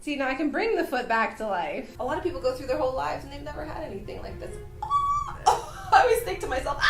See, now I can bring the foot back to life. A lot of people go through their whole lives and they've never had anything like this. I always think to myself,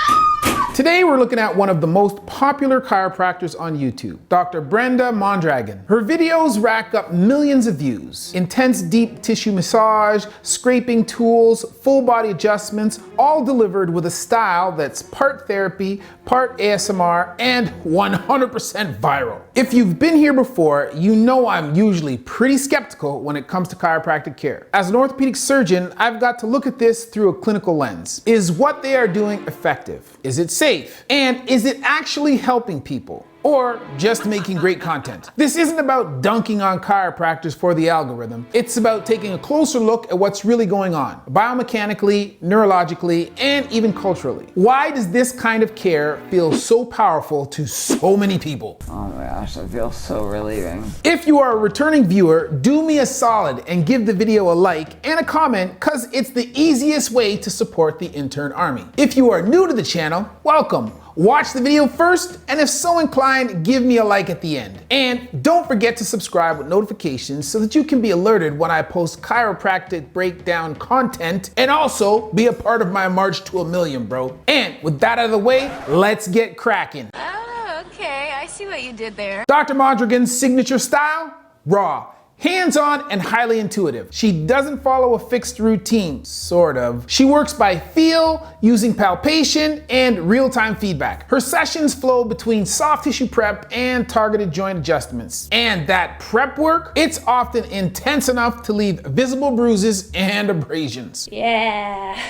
Today we're looking at one of the most popular chiropractors on YouTube, Dr. Brenda Mondragon. Her videos rack up millions of views. Intense deep tissue massage, scraping tools, full body adjustments, all delivered with a style that's part therapy, part ASMR, and 100% viral. If you've been here before, you know I'm usually pretty skeptical when it comes to chiropractic care. As an orthopedic surgeon, I've got to look at this through a clinical lens. Is what they are doing effective? Is it safe? And is it actually helping people? Or just making great content? This isn't about dunking on chiropractors for the algorithm. It's about taking a closer look at what's really going on, biomechanically, neurologically, and even culturally. Why does this kind of care feel so powerful to so many people? Oh my gosh, I feel so relieving. If you are a returning viewer, do me a solid and give the video a like and a comment, cause it's the easiest way to support the intern army. If you are new to the channel, welcome. Watch the video first, and if so inclined, give me a like at the end. And don't forget to subscribe with notifications so that you can be alerted when I post chiropractic breakdown content, and also be a part of my march to 1 million, bro. And with that out of the way, let's get cracking. Oh, okay, I see what you did there. Dr. Mondragon's signature style? Raw. Hands-on and highly intuitive. She doesn't follow a fixed routine, sort of. She works by feel, using palpation, and real-time feedback. Her sessions flow between soft tissue prep and targeted joint adjustments. And that prep work, it's often intense enough to leave visible bruises and abrasions. Yeah,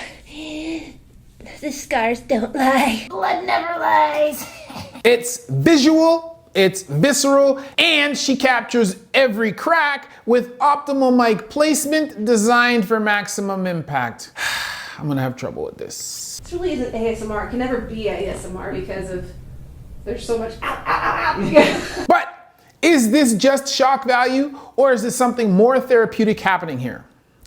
the scars don't lie. Blood never lies. It's visual, it's visceral, and she captures every crack with optimal mic placement designed for maximum impact. I'm gonna have trouble with this. this really isn't ASMR. It can never be ASMR because of there's so much ow, ow, ow, ow. But is this just shock value, or is there something more therapeutic happening here?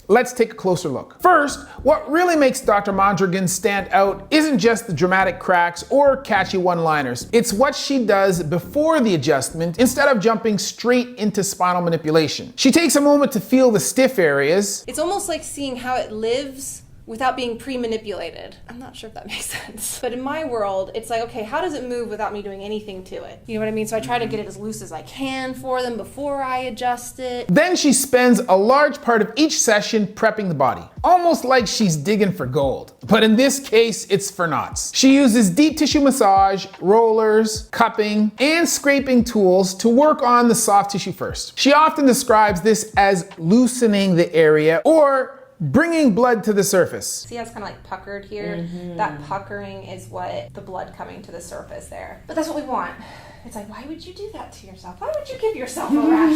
Let's take a closer look. First, what really makes Dr. Mondragon stand out isn't just the dramatic cracks or catchy one-liners. It's what she does before the adjustment instead of jumping straight into spinal manipulation. She takes a moment to feel the stiff areas. It's almost like seeing how it lives without being pre-manipulated. I'm not sure if that makes sense. But in my world, it's like, okay, how does it move without me doing anything to it? You know what I mean? So I try to get it as loose as I can for them before I adjust it. Then she spends a large part of each session prepping the body, almost like she's digging for gold. But in this case, it's for knots. She uses deep tissue massage, rollers, cupping, and scraping tools to work on the soft tissue first. She often describes this as loosening the area or bringing blood to the surface. See how it's kind of like puckered here? That puckering is what the blood coming to the surface there. But that's what we want. It's like, why would you do that to yourself? Why would you give yourself a rash?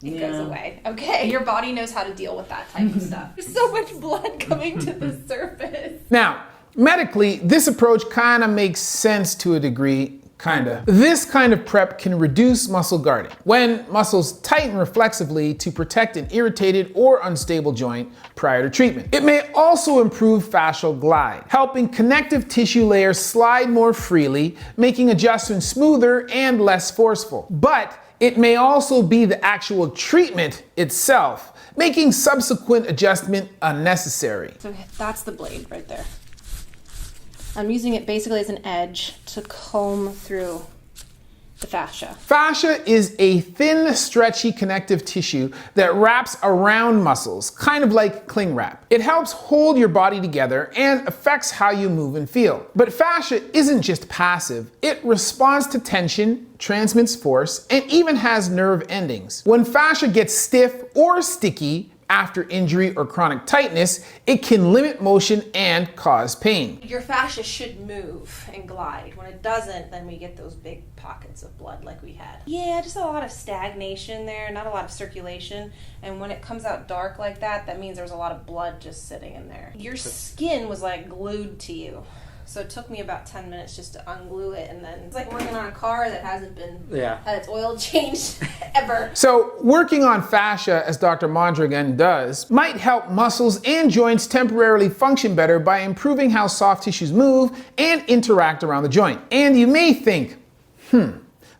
It goes away. Okay, your body knows how to deal with that type of stuff. There's so much blood coming to the surface. Now, medically, this approach kind of makes sense to a degree. Kinda. This kind of prep can reduce muscle guarding when muscles tighten reflexively to protect an irritated or unstable joint prior to treatment. It may also improve fascial glide, helping connective tissue layers slide more freely, making adjustments smoother and less forceful. But it may also be the actual treatment itself, making subsequent adjustment unnecessary. So that's the blade right there. I'm using it basically as an edge to comb through the fascia. Fascia is a thin, stretchy connective tissue that wraps around muscles, kind of like cling wrap. It helps hold your body together and affects how you move and feel. But fascia isn't just passive. It responds to tension, transmits force, and even has nerve endings. When fascia gets stiff or sticky, after injury or chronic tightness, it can limit motion and cause pain. Your fascia should move and glide. When it doesn't, then we get those big pockets of blood like we had. Yeah, just a lot of stagnation there, not a lot of circulation. And when it comes out dark like that, that means there's a lot of blood just sitting in there. Your skin was like glued to you. So it took me about 10 minutes just to unglue it, and then it's like working on a car that hasn't been had its oil changed ever. So working on fascia, as Dr. Mondragon does, might help muscles and joints temporarily function better by improving how soft tissues move and interact around the joint. And you may think,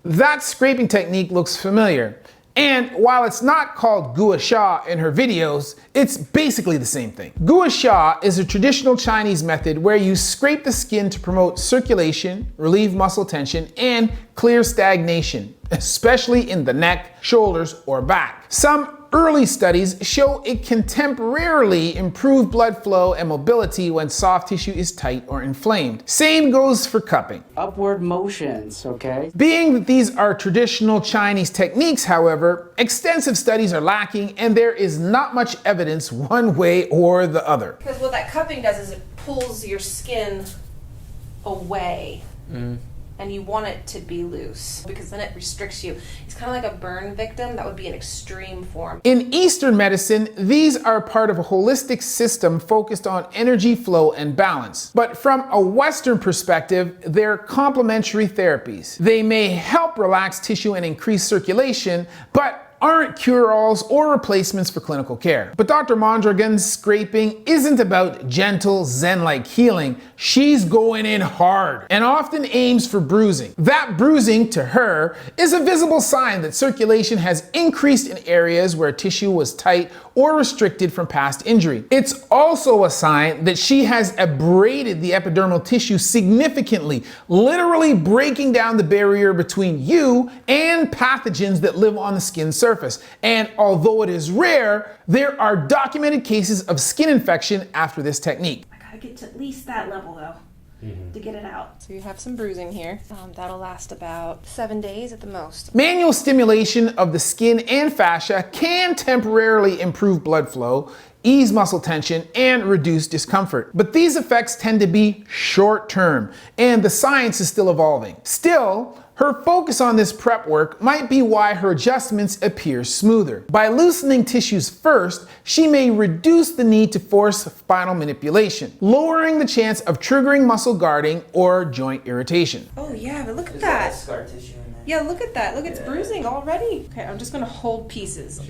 that scraping technique looks familiar. And while it's not called gua sha in her videos, it's basically the same thing. Gua sha is a traditional Chinese method where you scrape the skin to promote circulation, relieve muscle tension, and clear stagnation, especially in the neck, shoulders, or back. Some early studies show it can temporarily improve blood flow and mobility when soft tissue is tight or inflamed. Same goes for cupping. Upward motions, okay? Being that these are traditional Chinese techniques, however, extensive studies are lacking and there is not much evidence one way or the other. Because what that cupping does is it pulls your skin away. And you want it to be loose because then it restricts you. It's kind of like a burn victim. That would be an extreme form. In Eastern medicine, these are part of a holistic system focused on energy flow and balance. But from a Western perspective, they're complementary therapies. They may help relax tissue and increase circulation, but aren't cure-alls or replacements for clinical care. But Dr. Mondragon's scraping isn't about gentle Zen-like healing. She's going in hard and often aims for bruising. That bruising, to her, is a visible sign that circulation has increased in areas where tissue was tight or restricted from past injury. It's also a sign that she has abraded the epidermal tissue significantly, literally breaking down the barrier between you and pathogens that live on the skin surface. And although it is rare, there are documented cases of skin infection after this technique. I gotta get to at least that level though. To get it out. So you have some bruising here. That'll last about 7 days at the most. Manual stimulation of the skin and fascia can temporarily improve blood flow, ease muscle tension, and reduce discomfort. But these effects tend to be short-term, and the science is still evolving. Still, her focus on this prep work might be why her adjustments appear smoother. By loosening tissues first, she may reduce the need to force spinal manipulation, lowering the chance of triggering muscle guarding or joint irritation. Oh yeah, but look at that. Scar tissue in there. Yeah, look at that. Look, it's bruising already. Okay, I'm just gonna hold pieces.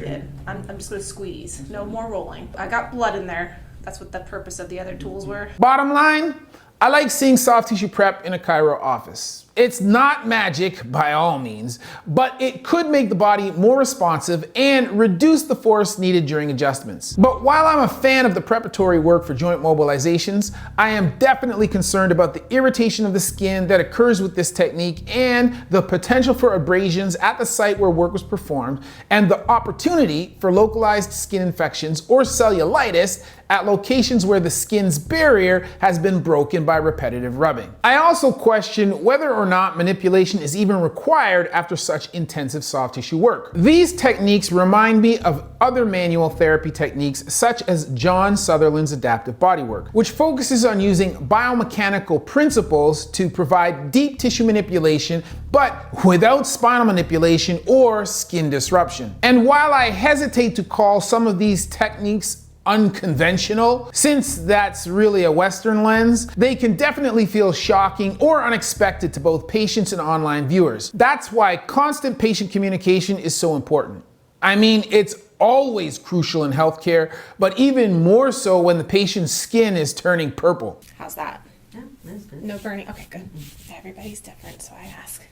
I'm just gonna squeeze. No more rolling. I got blood in there. That's what the purpose of the other tools were. Bottom line, I like seeing soft tissue prep in a chiro office. It's not magic by all means, but it could make the body more responsive and reduce the force needed during adjustments. But while I'm a fan of the preparatory work for joint mobilizations, I am definitely concerned about the irritation of the skin that occurs with this technique and the potential for abrasions at the site where work was performed and the opportunity for localized skin infections or cellulitis at locations where the skin's barrier has been broken by repetitive rubbing. I also question whether or not manipulation is even required after such intensive soft tissue work. These techniques remind me of other manual therapy techniques such as John Sutherland's adaptive bodywork, which focuses on using biomechanical principles to provide deep tissue manipulation but without spinal manipulation or skin disruption. And while I hesitate to call some of these techniques unconventional, since that's really a Western lens, they can definitely feel shocking or unexpected to both patients and online viewers. That's why constant patient communication is so important. I mean, it's always crucial in healthcare, but even more so when the patient's skin is turning purple. How's that? Yeah, that's good. No burning? Okay, good. Everybody's different, so I ask.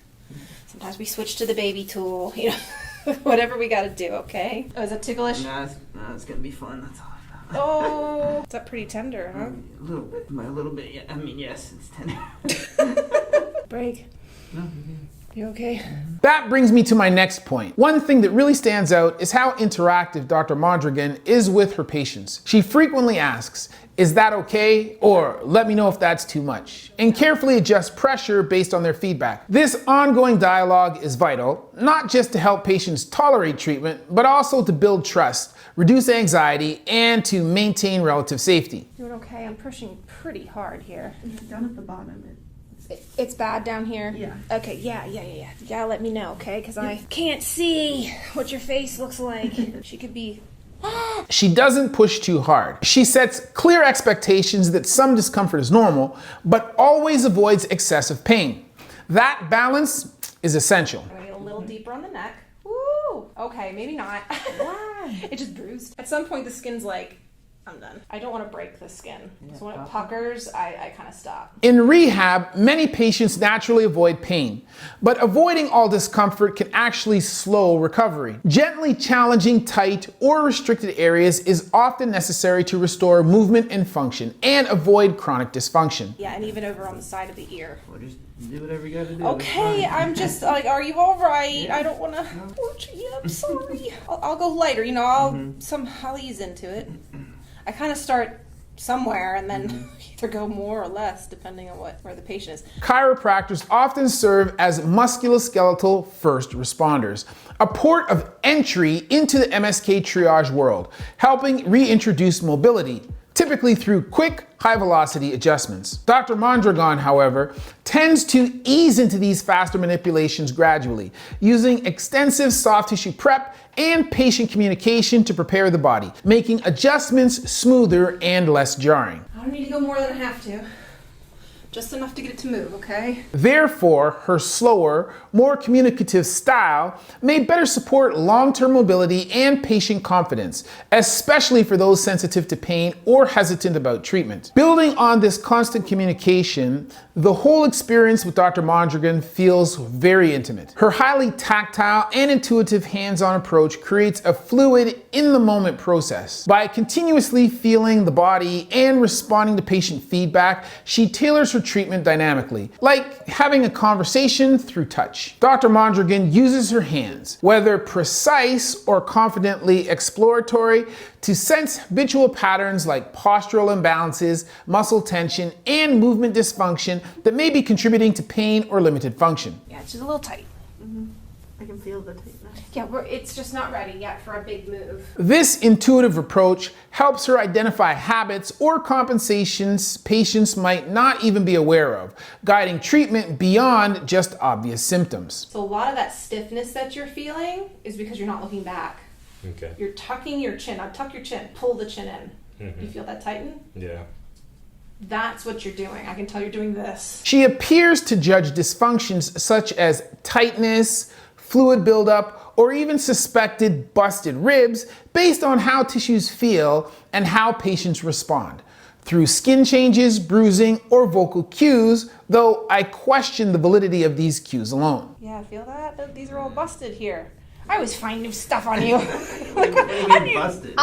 Sometimes we switch to the baby tool, you know, whatever we gotta do, okay? Oh, is that ticklish? No, it's gonna be fun, that's all. Oh, is that pretty tender, huh? A little bit, a little bit, yeah. I mean, yes, it's tender. Break. No, You okay? That brings me to my next point. One thing that really stands out is how interactive Dr. Mondragon is with her patients. She frequently asks, "Is that okay?" or "Let me know if that's too much," and carefully adjusts pressure based on their feedback. This ongoing dialogue is vital, not just to help patients tolerate treatment, but also to build trust, reduce anxiety, and to maintain relative safety. Doing okay? I'm pushing pretty hard here. Down at the bottom. It's bad down here? Yeah. Okay, yeah. You gotta let me know, okay? Because I can't see what your face looks like. She could be... She doesn't push too hard. She sets clear expectations that some discomfort is normal, but always avoids excessive pain. That balance is essential. I'm gonna get a little deeper on the neck. Woo! Okay, maybe not. It just bruised. At some point the skin's like, I'm done. I don't want to break the skin. So when it puckers, I kind of stop. In rehab, many patients naturally avoid pain, but avoiding all discomfort can actually slow recovery. Gently challenging tight or restricted areas is often necessary to restore movement and function and avoid chronic dysfunction. Yeah, and even over on the side of the ear. Well, just do whatever you gotta do. Okay, I'm just like, are you all right? I don't want to hurt you. I'm sorry. I'll go lighter. You know, I'll ease into it. I kind of start somewhere and then either go more or less depending on where the patient is. Chiropractors often serve as musculoskeletal first responders, a port of entry into the MSK triage world, helping reintroduce mobility, typically through quick, high-velocity adjustments. Dr. Mondragon, however, tends to ease into these faster manipulations gradually, using extensive soft tissue prep and patient communication to prepare the body, making adjustments smoother and less jarring. I don't need to go more than I have to. Just enough to get it to move, okay? Therefore, her slower, more communicative style may better support long-term mobility and patient confidence, especially for those sensitive to pain or hesitant about treatment. Building on this constant communication, the whole experience with Dr. Mondragon feels very intimate. Her highly tactile and intuitive hands-on approach creates a fluid, in-the-moment process. By continuously feeling the body and responding to patient feedback, she tailors her treatment dynamically, like having a conversation through touch. Dr. Mondragon uses her hands, whether precise or confidently exploratory, to sense habitual patterns like postural imbalances, muscle tension, and movement dysfunction that may be contributing to pain or limited function. Yeah, it's just a little tight. I can feel the tightness. Yeah, it's just not ready yet for a big move. This intuitive approach helps her identify habits or compensations patients might not even be aware of, guiding treatment beyond just obvious symptoms. So a lot of that stiffness that you're feeling is because you're not looking back. Okay. You're tucking your chin. Now tuck your chin. Pull the chin in. You feel that tighten? Yeah. That's what you're doing. I can tell you're doing this. She appears to judge dysfunctions such as tightness, fluid buildup, or even suspected busted ribs based on how tissues feel and how patients respond, through skin changes, bruising, or vocal cues, though I question the validity of these cues alone. Yeah, feel that? These are all busted here. I always find new stuff on you. Busted.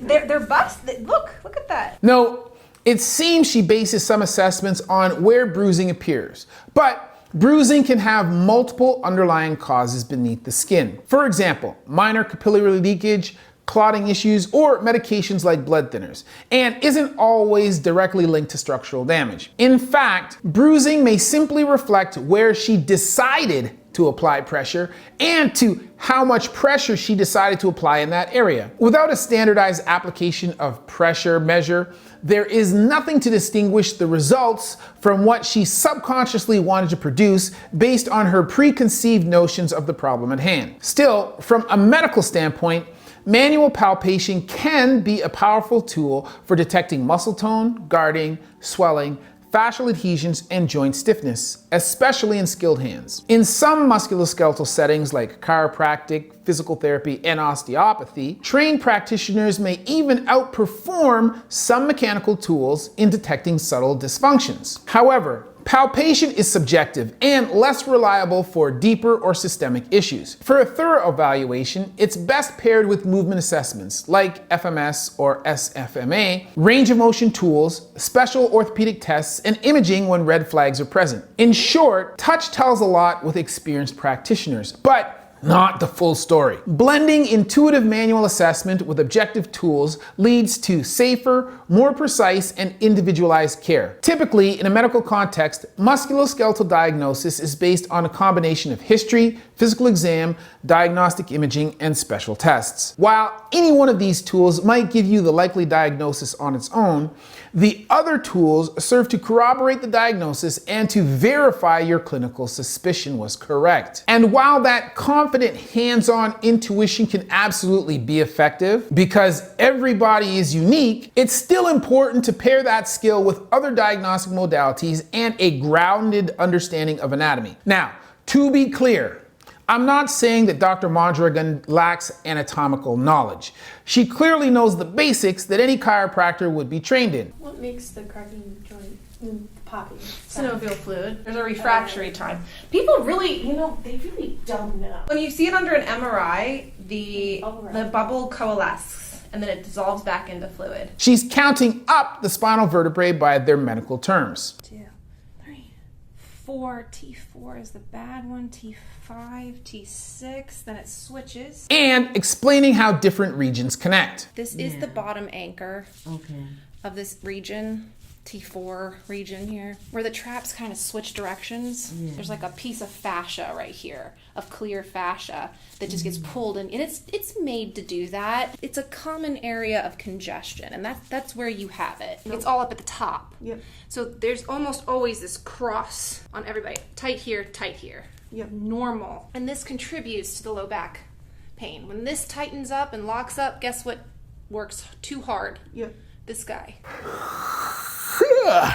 They're busted. Look at that. No, it seems she bases some assessments on where bruising appears, but bruising can have multiple underlying causes beneath the skin. For example, minor capillary leakage, clotting issues, or medications like blood thinners, and isn't always directly linked to structural damage. In fact, bruising may simply reflect where she decided to apply pressure and to how much pressure she decided to apply in that area. Without a standardized application of pressure measure, there is nothing to distinguish the results from what she subconsciously wanted to produce based on her preconceived notions of the problem at hand. Still, from a medical standpoint, manual palpation can be a powerful tool for detecting muscle tone, guarding, swelling, fascial adhesions, and joint stiffness, especially in skilled hands. In some musculoskeletal settings like chiropractic, physical therapy, and osteopathy, trained practitioners may even outperform some mechanical tools in detecting subtle dysfunctions. However, palpation is subjective and less reliable for deeper or systemic issues. For a thorough evaluation, it's best paired with movement assessments like FMS or SFMA, range of motion tools, special orthopedic tests, and imaging when red flags are present. In short, touch tells a lot with experienced practitioners, but not the full story. Blending intuitive manual assessment with objective tools leads to safer, more precise, and individualized care. Typically, in a medical context, musculoskeletal diagnosis is based on a combination of history, physical exam, diagnostic imaging, and special tests. While any one of these tools might give you the likely diagnosis on its own, the other tools serve to corroborate the diagnosis and to verify your clinical suspicion was correct. And while that confident hands-on intuition can absolutely be effective because everybody is unique, it's still important to pair that skill with other diagnostic modalities and a grounded understanding of anatomy. Now, to be clear, I'm not saying that Dr. Mondragon lacks anatomical knowledge. She clearly knows the basics that any chiropractor would be trained in. What makes the cracking joint popping? Synovial fluid. There's a refractory time. People really, they really don't know. When you see it under an MRI, the bubble coalesces and then it dissolves back into fluid. She's counting up the spinal vertebrae by their medical terms. 2, 3, 4. T4 is the bad one. T5, T6. Then it switches. And explaining how different regions connect. This is the bottom anchor of this region. T4 region here, where the traps kind of switch directions. There's like a piece of fascia right here, of clear fascia that just gets pulled in, and it's made to do that. It's a common area of congestion, and that's where you have it. It's all up at the top. Yep. So there's almost always this cross on everybody. Tight here, normal. And this contributes to the low back pain. When this tightens up and locks up, guess what works too hard? Yep. This guy.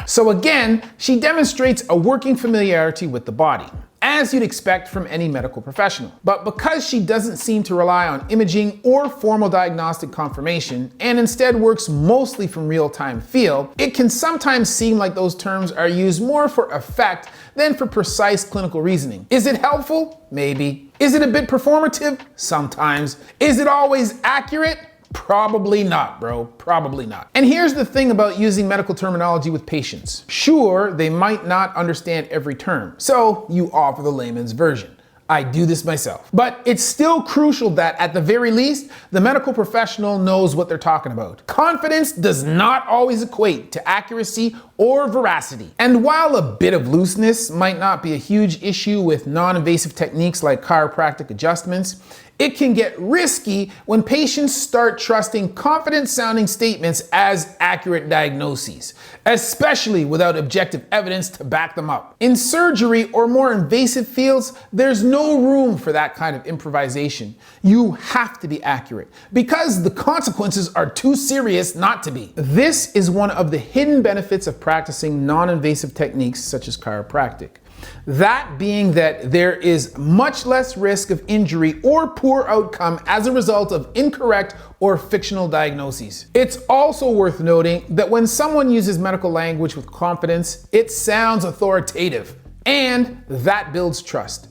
So again, she demonstrates a working familiarity with the body, as you'd expect from any medical professional. But because she doesn't seem to rely on imaging or formal diagnostic confirmation, and instead works mostly from real-time feel, it can sometimes seem like those terms are used more for effect than for precise clinical reasoning. Is it helpful? Maybe. Is it a bit performative? Sometimes. Is it always accurate? Probably not, bro. Probably not. And here's the thing about using medical terminology with patients. Sure, they might not understand every term, so you offer the layman's version. I do this myself. But it's still crucial that, at the very least, the medical professional knows what they're talking about. Confidence does not always equate to accuracy or veracity. And while a bit of looseness might not be a huge issue with non-invasive techniques like chiropractic adjustments, it can get risky when patients start trusting confident-sounding statements as accurate diagnoses, especially without objective evidence to back them up. In surgery or more invasive fields, there's no room for that kind of improvisation. You have to be accurate because the consequences are too serious not to be. This is one of the hidden benefits of practicing non-invasive techniques such as chiropractic. That being that there is much less risk of injury or poor outcome as a result of incorrect or fictional diagnoses. It's also worth noting that when someone uses medical language with confidence, it sounds authoritative, and that builds trust.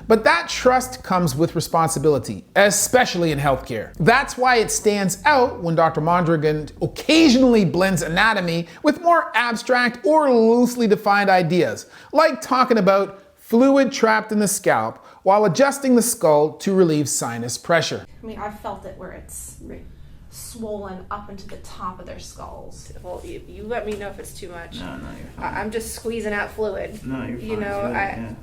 But that trust comes with responsibility, especially in healthcare. That's why it stands out when Dr. Mondragon occasionally blends anatomy with more abstract or loosely defined ideas, like talking about fluid trapped in the scalp while adjusting the skull to relieve sinus pressure. I mean, I've felt it where it's swollen up into the top of their skulls. Well, you let me know if it's too much. No, you're fine. I'm just squeezing out fluid. No, you're fine.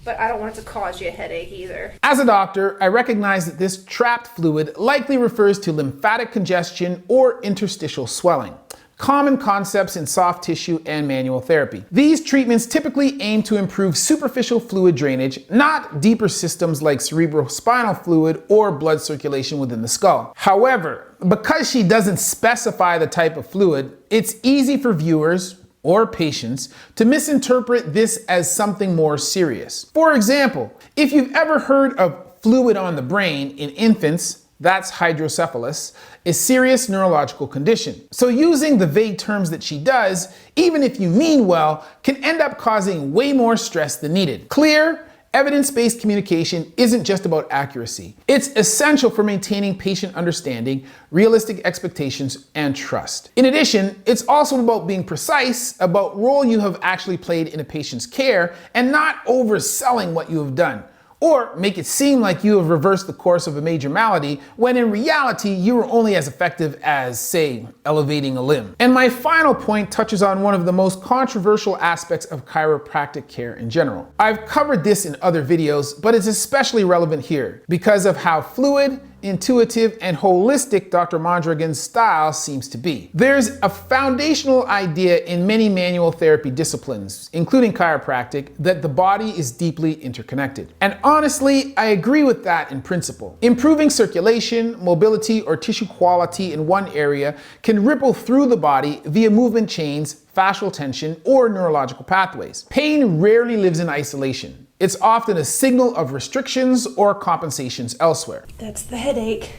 But I don't want it to cause you a headache either. As a doctor, I recognize that this trapped fluid likely refers to lymphatic congestion or interstitial swelling, common concepts in soft tissue and manual therapy. These treatments typically aim to improve superficial fluid drainage, not deeper systems like cerebrospinal fluid or blood circulation within the skull. However, because she doesn't specify the type of fluid, it's easy for viewers or patients to misinterpret this as something more serious. For example, if you've ever heard of fluid on the brain in infants, that's hydrocephalus, a serious neurological condition. So using the vague terms that she does, even if you mean well, can end up causing way more stress than needed. Clear, evidence-based communication isn't just about accuracy. It's essential for maintaining patient understanding, realistic expectations, and trust. In addition, it's also about being precise about role you have actually played in a patient's care and not overselling what you have done, or make it seem like you have reversed the course of a major malady when in reality you were only as effective as, say, elevating a limb. And my final point touches on one of the most controversial aspects of chiropractic care in general. I've covered this in other videos, but it's especially relevant here because of how fluid, intuitive, and holistic Dr. Mondragon's style seems to be. There's a foundational idea in many manual therapy disciplines, including chiropractic, that the body is deeply interconnected. And honestly, I agree with that in principle. Improving circulation, mobility, or tissue quality in one area can ripple through the body via movement chains, fascial tension, or neurological pathways. Pain rarely lives in isolation. It's often a signal of restrictions or compensations elsewhere. That's the headache.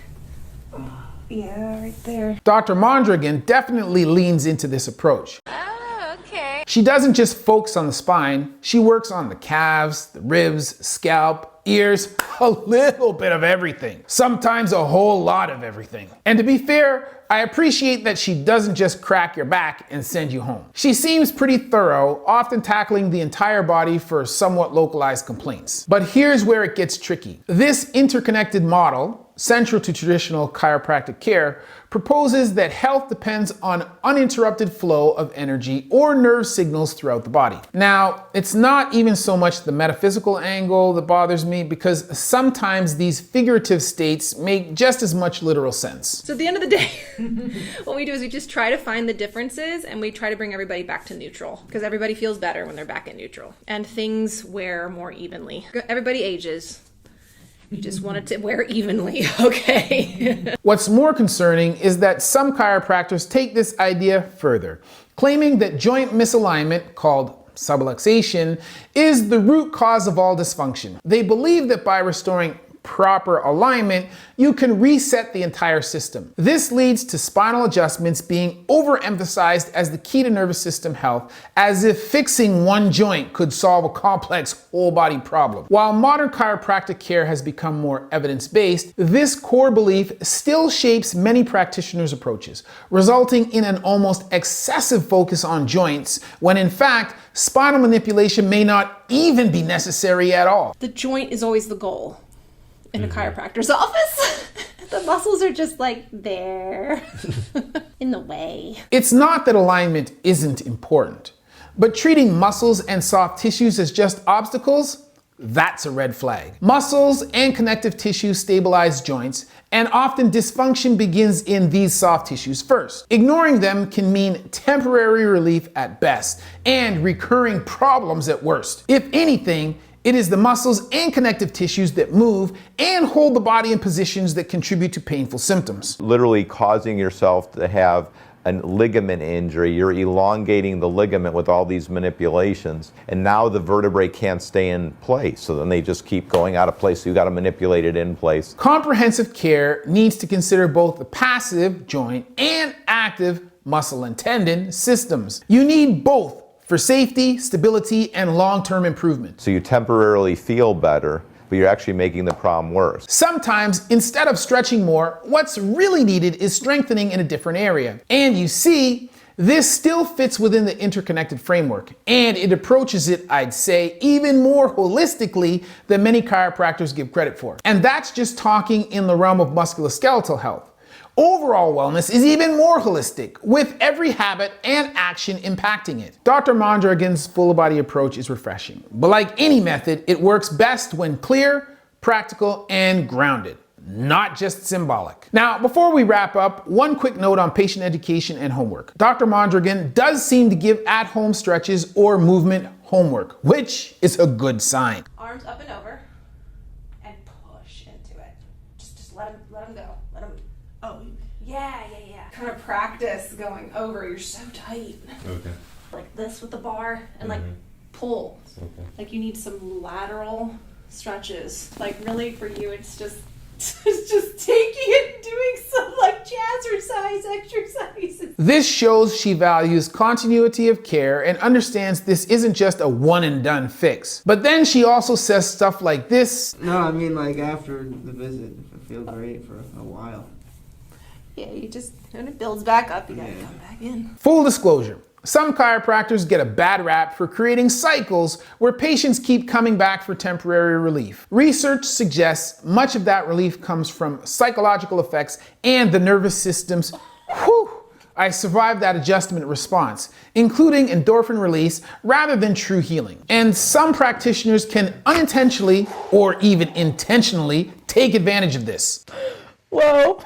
Yeah, right there. Dr. Mondragon definitely leans into this approach. Oh, okay. She doesn't just focus on the spine, she works on the calves, the ribs, scalp, ears, a little bit of everything. Sometimes a whole lot of everything. And to be fair, I appreciate that she doesn't just crack your back and send you home. She seems pretty thorough, often tackling the entire body for somewhat localized complaints. But here's where it gets tricky. This interconnected model, central to traditional chiropractic care, proposes that health depends on uninterrupted flow of energy or nerve signals throughout the body. Now, it's not even so much the metaphysical angle that bothers me, because sometimes these figurative states make just as much literal sense. So at the end of the day, what we do is we just try to find the differences and we try to bring everybody back to neutral, because everybody feels better when they're back at neutral and things wear more evenly. Everybody ages. You just want it to wear evenly, okay? What's more concerning is that some chiropractors take this idea further, claiming that joint misalignment, called subluxation, is the root cause of all dysfunction. They believe that by restoring proper alignment, you can reset the entire system. This leads to spinal adjustments being overemphasized as the key to nervous system health, as if fixing one joint could solve a complex whole body problem. While modern chiropractic care has become more evidence-based, this core belief still shapes many practitioners' approaches, resulting in an almost excessive focus on joints, when in fact, spinal manipulation may not even be necessary at all. The joint is always the goal in a chiropractor's office. The muscles are just like there in the way. It's not that alignment isn't important, but treating muscles and soft tissues as just obstacles, that's a red flag. Muscles and connective tissue stabilize joints, and often dysfunction begins in these soft tissues first. Ignoring them can mean temporary relief at best and recurring problems at worst. If anything, it is the muscles and connective tissues that move and hold the body in positions that contribute to painful symptoms. Literally causing yourself to have a ligament injury. You're elongating the ligament with all these manipulations, and now the vertebrae can't stay in place. So then they just keep going out of place. So you got to manipulate it in place. Comprehensive care needs to consider both the passive joint and active muscle and tendon systems. You need both for safety, stability, and long-term improvement. So you temporarily feel better, but you're actually making the problem worse. Sometimes, instead of stretching more, what's really needed is strengthening in a different area. And you see, this still fits within the interconnected framework, and it approaches it, I'd say, even more holistically than many chiropractors give credit for. And that's just talking in the realm of musculoskeletal health. Overall wellness is even more holistic, with every habit and action impacting it. Dr. Mondragon's full-body approach is refreshing, but like any method, it works best when clear, practical, and grounded, not just symbolic. Now, before we wrap up, one quick note on patient education and homework. Dr. Mondragon does seem to give at-home stretches or movement homework, which is a good sign. Arms up and over, and push into it. Just let him go. Let him. Oh, yeah. Kind of practice going over. You're so tight. Okay. Like this with the bar, and like pull. Okay. Like you need some lateral stretches. Like really for you, it's just taking it and doing some like jazzercise exercises. This shows she values continuity of care and understands this isn't just a one and done fix. But then she also says stuff like this. No, I mean like after the visit, I feel great for a while. Yeah, you just, when it builds back up, you gotta come back in. Full disclosure, some chiropractors get a bad rap for creating cycles where patients keep coming back for temporary relief. Research suggests much of that relief comes from psychological effects and the nervous system's, I survived that adjustment response, including endorphin release rather than true healing. And some practitioners can unintentionally or even intentionally take advantage of this. Whoa.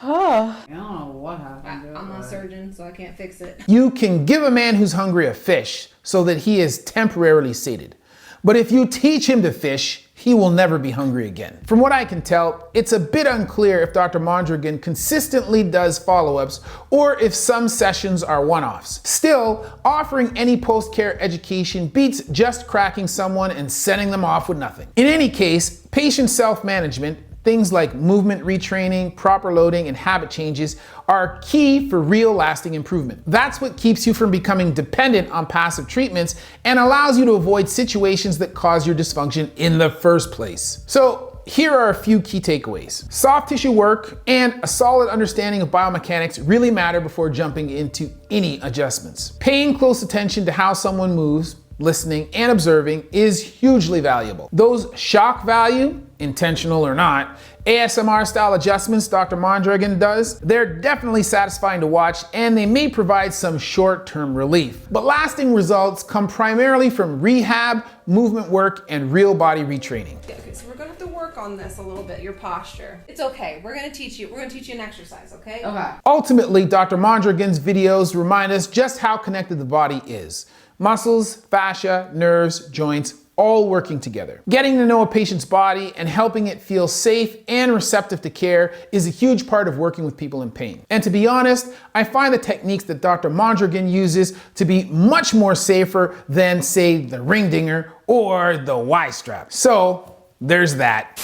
I don't know what happened. I'm not a surgeon, so I can't fix it. You can give a man who's hungry a fish so that he is temporarily sated. But if you teach him to fish, he will never be hungry again. From what I can tell, it's a bit unclear if Dr. Mondragon consistently does follow-ups or if some sessions are one-offs. Still, offering any post-care education beats just cracking someone and sending them off with nothing. In any case, patient self-management, things like movement retraining, proper loading, and habit changes are key for real lasting improvement. That's what keeps you from becoming dependent on passive treatments and allows you to avoid situations that cause your dysfunction in the first place. So here are a few key takeaways. Soft tissue work and a solid understanding of biomechanics really matter before jumping into any adjustments. Paying close attention to how someone moves, listening, and observing is hugely valuable. Those shock value, intentional or not, ASMR style adjustments Dr. Mondragon does, they're definitely satisfying to watch and they may provide some short-term relief. But lasting results come primarily from rehab, movement work, and real body retraining. Okay, so we're gonna have to work on this a little bit, your posture. It's okay, we're gonna teach you an exercise, okay? Okay. Ultimately, Dr. Mondragon's videos remind us just how connected the body is. Muscles, fascia, nerves, joints, all working together. Getting to know a patient's body and helping it feel safe and receptive to care is a huge part of working with people in pain. And to be honest, I find the techniques that Dr. Mondragon uses to be much more safer than, say, the ring dinger or the Y-strap. So there's that.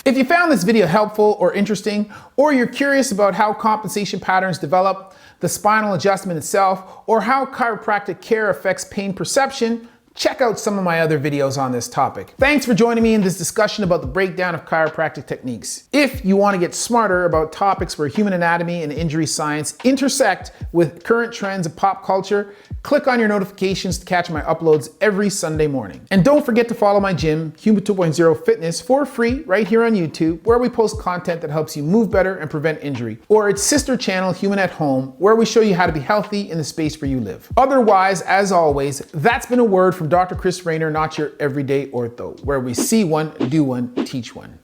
If you found this video helpful or interesting, or you're curious about how compensation patterns develop, the spinal adjustment itself, or how chiropractic care affects pain perception, check out some of my other videos on this topic. Thanks for joining me in this discussion about the breakdown of chiropractic techniques. If you want to get smarter about topics where human anatomy and injury science intersect with current trends of pop culture, click on your notifications to catch my uploads every Sunday morning. And don't forget to follow my gym, Human 2.0 Fitness, for free right here on YouTube, where we post content that helps you move better and prevent injury, or its sister channel, Human at Home, where we show you how to be healthy in the space where you live. Otherwise, as always, that's been a word from Dr. Chris Raynor, not your everyday ortho, where we see one, do one, teach one.